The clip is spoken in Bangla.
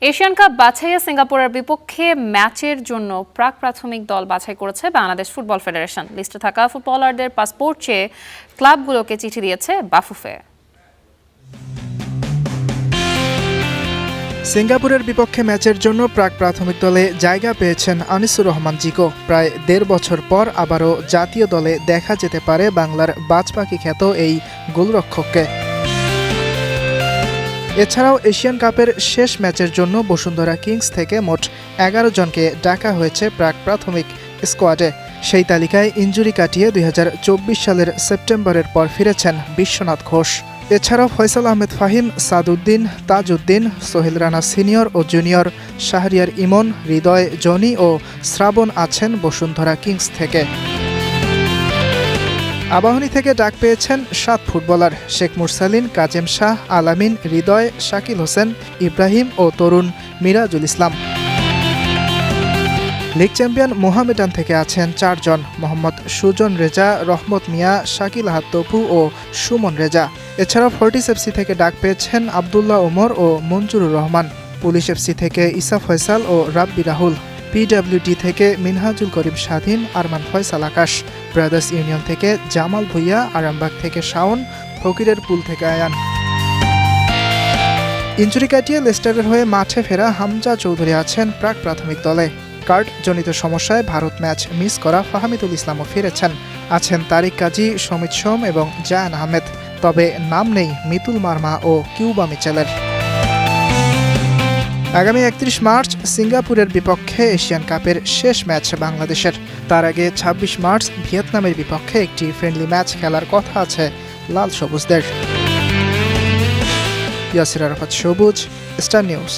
এশিয়ান কাপ বাছাইয়ে সিঙ্গাপুরের বিপক্ষে ম্যাচের জন্য প্রাক-প্রাথমিক দল বাছাই করেছে বাংলাদেশ ফুটবল ফেডারেশন। লিস্টে থাকা ফুটবলারদের পাসপোর্ট চেয়ে ক্লাবগুলোকে চিঠি দিয়েছে বাফুফে। সিঙ্গাপুরের বিপক্ষে ম্যাচের জন্য প্রাক-প্রাথমিক দলে জায়গা পেয়েছেন আনিসুর রহমান জিকো। প্রায় ১.৫ বছর পর আবারও জাতীয় দলে দেখা যেতে পারে বাংলার বাজপাখি খ্যাত এই গোলরক্ষককে। এছাড়াও এশিয়ান কাপের শেষ ম্যাচের জন্য বসুন্ধরা কিংস থেকে মোট ১১ জনকে ডাকা হয়েছে প্রাক-প্রাথমিক স্কোয়াডে। সেই তালিকায় ইনজুরি কাটিয়ে ২০২৪ সালের সেপ্টেম্বরের পর ফিরেছেন বিশ্বনাথ ঘোষ। এছাড়াও ফয়সাল আহমেদ ফাহিম, সাদউদ্দিন, তাজউদ্দিন, সোহেল রানা সিনিয়র ও জুনিয়র, শাহরিয়ার ইমন, হৃদয়, জনি ও শ্রাবণ আছেন বসুন্ধরা কিংস থেকে। আবাহনী থেকে ডাক পেয়েছেন ৭ ফুটবলার: শেখ মুরসালিন, কাজেম শাহ, আলামিন, হৃদয়, শাকিল হোসেন, ইব্রাহিম ও তরুণ মিরাজুল ইসলাম। লিগ চ্যাম্পিয়ন মোহামেডান থেকে আছেন ৪ জন: মোহাম্মদ সুজন রেজা, রহমত মিয়া, শাকিল আহাদ তপু ও সুমন রেজা। এছাড়াও ফোর্টিস এফসি থেকে ডাক পেয়েছেন আবদুল্লাহ ওমর ও মঞ্জুরুর রহমান। পুলিশ এফসি থেকে ইসা ফয়সাল ও রাব্বি রাহুল। পিডব্লিউডি থেকে মিনহাজুল করিম স্বাধীন, আরমান ফয়সাল আকাশ। ব্রাদার্স ইউনিয়ন থেকে জামাল ভুইয়া, আরামবাগ থেকে শাওন, ফকিরের পুল থেকে আয়ান। ইনজুরি কাটিয়ে লেস্টারের হয়ে মাঠে ফেরা হামজা চৌধুরী আছেন প্রাক-প্রাথমিক দলে। কার্ডজনিত সমস্যায় ভারত ম্যাচ মিস করা ফাহমিদুল ইসলামও ফিরেছেন। আছেন তারিক কাজী, সমিত সোম এবং জায়ান আহমেদ। তবে নাম নেই মিতুল মার্মা ও কিউবা মিচেলের। আগামী ৩১ মার্চ সিঙ্গাপুরের বিপক্ষে এশিয়ান কাপের শেষ ম্যাচ বাংলাদেশের। তার আগে ২৬ মার্চ ভিয়েতনামের বিপক্ষে একটি ফ্রেন্ডলি ম্যাচ খেলার কথা আছে লাল সবুজদের। ইয়াসির আরাফাত সবুজ, স্টার নিউজ।